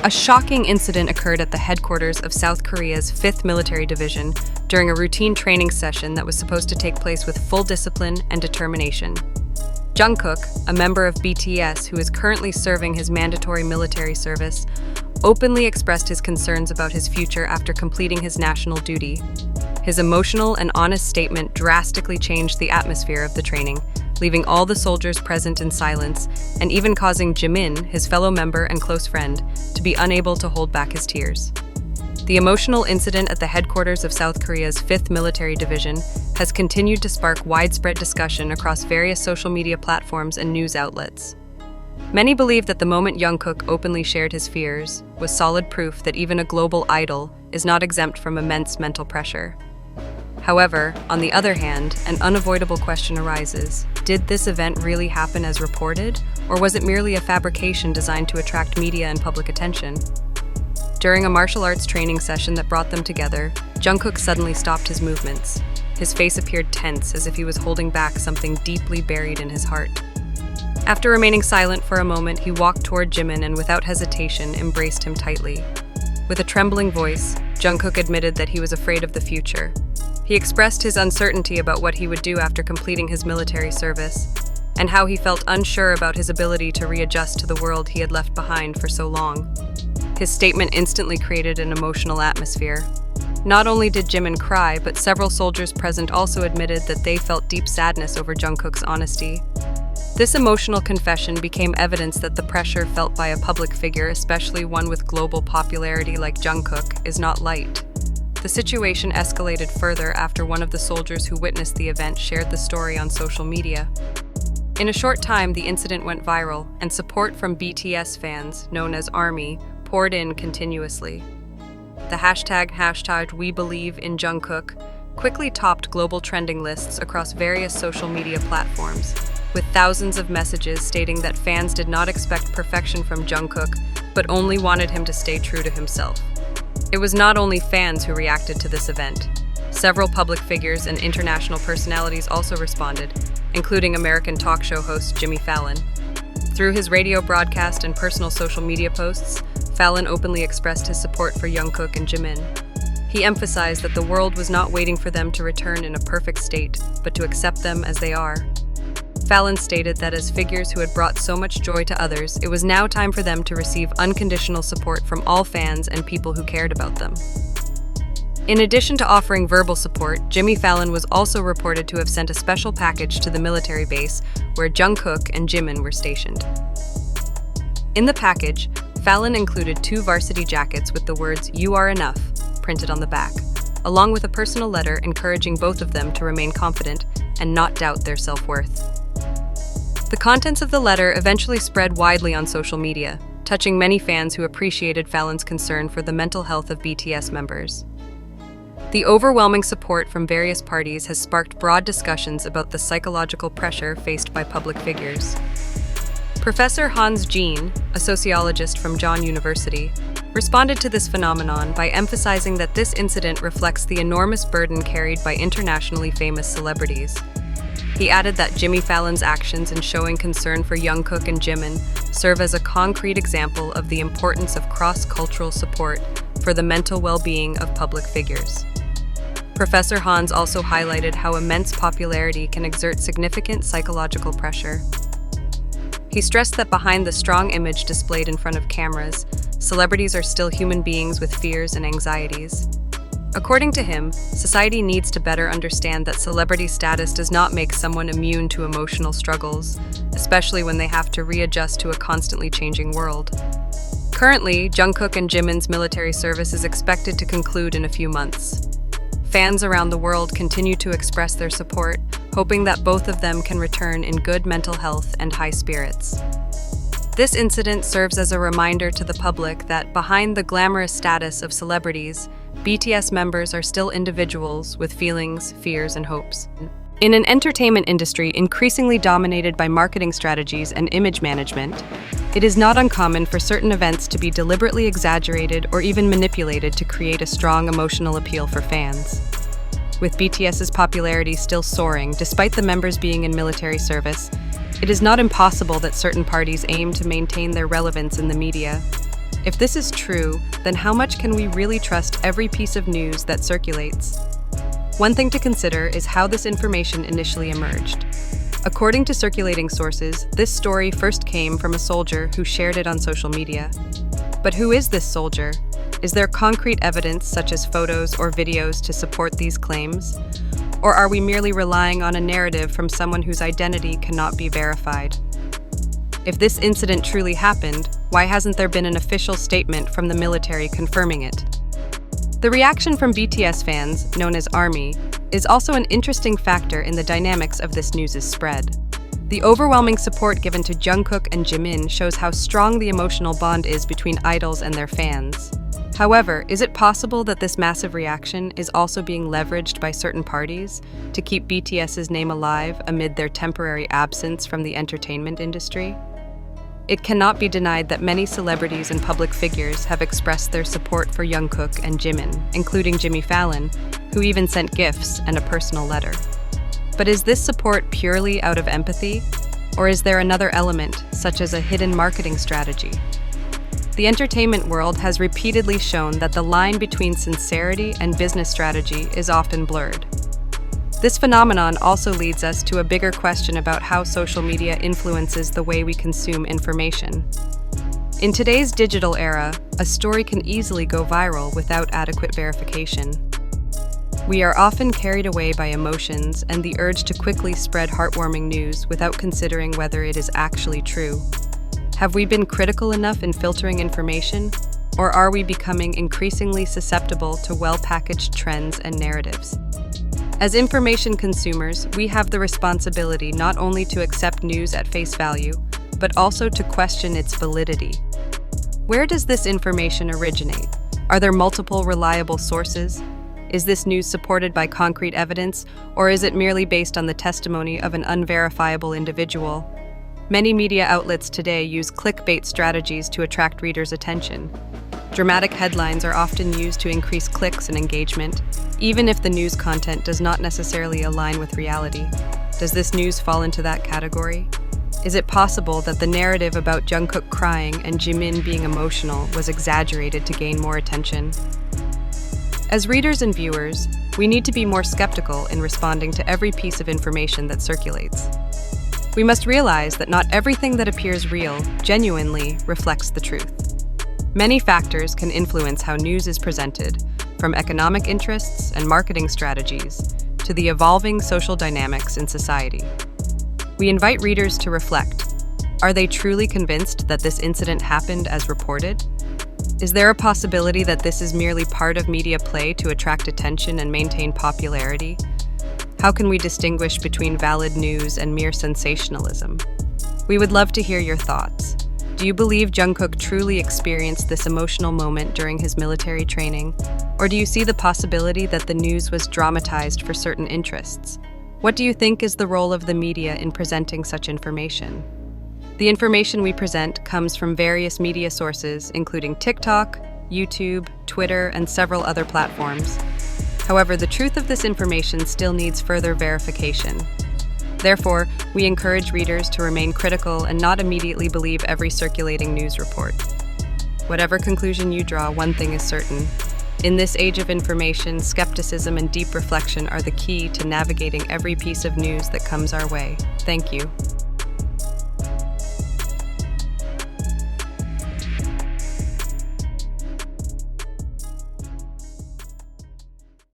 A shocking incident occurred at the headquarters of South Korea's 5th Military Division during a routine training session that was supposed to take place with full discipline and determination. Jungkook, a member of BTS who is currently serving his mandatory military service, openly expressed his concerns about his future after completing his national duty. His emotional and honest statement drastically changed the atmosphere of the training, leaving all the soldiers present in silence and even causing Jimin, his fellow member and close friend, to be unable to hold back his tears. The emotional incident at the headquarters of South Korea's 5th Military Division has continued to spark widespread discussion across various social media platforms and news outlets. Many believe that the moment Jungkook openly shared his fears was solid proof that even a global idol is not exempt from immense mental pressure. However, on the other hand, an unavoidable question arises. Did this event really happen as reported, or was it merely a fabrication designed to attract media and public attention? During a martial arts training session that brought them together, Jungkook suddenly stopped his movements. His face appeared tense, as if he was holding back something deeply buried in his heart. After remaining silent for a moment, he walked toward Jimin and without hesitation embraced him tightly. With a trembling voice, Jungkook admitted that he was afraid of the future. He expressed his uncertainty about what he would do after completing his military service, and how he felt unsure about his ability to readjust to the world he had left behind for so long. His statement instantly created an emotional atmosphere. Not only did Jimin cry, but several soldiers present also admitted that they felt deep sadness over Jungkook's honesty. This emotional confession became evidence that the pressure felt by a public figure, especially one with global popularity like Jungkook, is not light. The situation escalated further after one of the soldiers who witnessed the event shared the story on social media. In a short time, the incident went viral, and support from BTS fans, known as ARMY, poured in continuously. The hashtag #WeBelieveInJungkook quickly topped global trending lists across various social media platforms, with thousands of messages stating that fans did not expect perfection from Jungkook, but only wanted him to stay true to himself. It was not only fans who reacted to this event. Several public figures and international personalities also responded, including American talk show host Jimmy Fallon. Through his radio broadcast and personal social media posts, Fallon openly expressed his support for Jungkook and Jimin. He emphasized that the world was not waiting for them to return in a perfect state, but to accept them as they are. Fallon stated that as figures who had brought so much joy to others, it was now time for them to receive unconditional support from all fans and people who cared about them. In addition to offering verbal support, Jimmy Fallon was also reported to have sent a special package to the military base where Jungkook and Jimin were stationed. In the package, Fallon included 2 varsity jackets with the words "You are enough" printed on the back, along with a personal letter encouraging both of them to remain confident and not doubt their self-worth. The contents of the letter eventually spread widely on social media, touching many fans who appreciated Fallon's concern for the mental health of BTS members. The overwhelming support from various parties has sparked broad discussions about the psychological pressure faced by public figures. Professor Hans Jean, a sociologist from John University, responded to this phenomenon by emphasizing that this incident reflects the enormous burden carried by internationally famous celebrities. He added that Jimmy Fallon's actions in showing concern for Jungkook and Jimin serve as a concrete example of the importance of cross-cultural support for the mental well-being of public figures. Professor Hans also highlighted how immense popularity can exert significant psychological pressure. He stressed that behind the strong image displayed in front of cameras, celebrities are still human beings with fears and anxieties. According to him, society needs to better understand that celebrity status does not make someone immune to emotional struggles, especially when they have to readjust to a constantly changing world. Currently, Jungkook and Jimin's military service is expected to conclude in a few months. Fans around the world continue to express their support, hoping that both of them can return in good mental health and high spirits. This incident serves as a reminder to the public that behind the glamorous status of celebrities, BTS members are still individuals with feelings, fears, and hopes. In an entertainment industry increasingly dominated by marketing strategies and image management, it is not uncommon for certain events to be deliberately exaggerated or even manipulated to create a strong emotional appeal for fans. With BTS's popularity still soaring despite the members being in military service, it is not impossible that certain parties aim to maintain their relevance in the media. If this is true, then how much can we really trust every piece of news that circulates? One thing to consider is how this information initially emerged. According to circulating sources, this story first came from a soldier who shared it on social media. But who is this soldier? Is there concrete evidence such as photos or videos to support these claims? Or are we merely relying on a narrative from someone whose identity cannot be verified? If this incident truly happened, why hasn't there been an official statement from the military confirming it? The reaction from BTS fans, known as ARMY, is also an interesting factor in the dynamics of this news' spread. The overwhelming support given to Jungkook and Jimin shows how strong the emotional bond is between idols and their fans. However, is it possible that this massive reaction is also being leveraged by certain parties to keep BTS's name alive amid their temporary absence from the entertainment industry? It cannot be denied that many celebrities and public figures have expressed their support for Jungkook and Jimin, including Jimmy Fallon, who even sent gifts and a personal letter. But is this support purely out of empathy, or is there another element, such as a hidden marketing strategy? The entertainment world has repeatedly shown that the line between sincerity and business strategy is often blurred. This phenomenon also leads us to a bigger question about how social media influences the way we consume information. In today's digital era, a story can easily go viral without adequate verification. We are often carried away by emotions and the urge to quickly spread heartwarming news without considering whether it is actually true. Have we been critical enough in filtering information, or are we becoming increasingly susceptible to well-packaged trends and narratives? As information consumers, we have the responsibility not only to accept news at face value, but also to question its validity. Where does this information originate? Are there multiple reliable sources? Is this news supported by concrete evidence, or is it merely based on the testimony of an unverifiable individual? Many media outlets today use clickbait strategies to attract readers' attention. Dramatic headlines are often used to increase clicks and engagement, even if the news content does not necessarily align with reality. Does this news fall into that category? Is it possible that the narrative about Jungkook crying and Jimin being emotional was exaggerated to gain more attention? As readers and viewers, we need to be more skeptical in responding to every piece of information that circulates. We must realize that not everything that appears real genuinely reflects the truth. Many factors can influence how news is presented, from economic interests and marketing strategies to the evolving social dynamics in society. We invite readers to reflect. Are they truly convinced that this incident happened as reported? Is there a possibility that this is merely part of media play to attract attention and maintain popularity? How can we distinguish between valid news and mere sensationalism? We would love to hear your thoughts. Do you believe Jungkook truly experienced this emotional moment during his military training? Or do you see the possibility that the news was dramatized for certain interests? What do you think is the role of the media in presenting such information? The information we present comes from various media sources, including TikTok, YouTube, Twitter, and several other platforms. However, the truth of this information still needs further verification. Therefore, we encourage readers to remain critical and not immediately believe every circulating news report. Whatever conclusion you draw, one thing is certain. In this age of information, skepticism and deep reflection are the key to navigating every piece of news that comes our way. Thank you.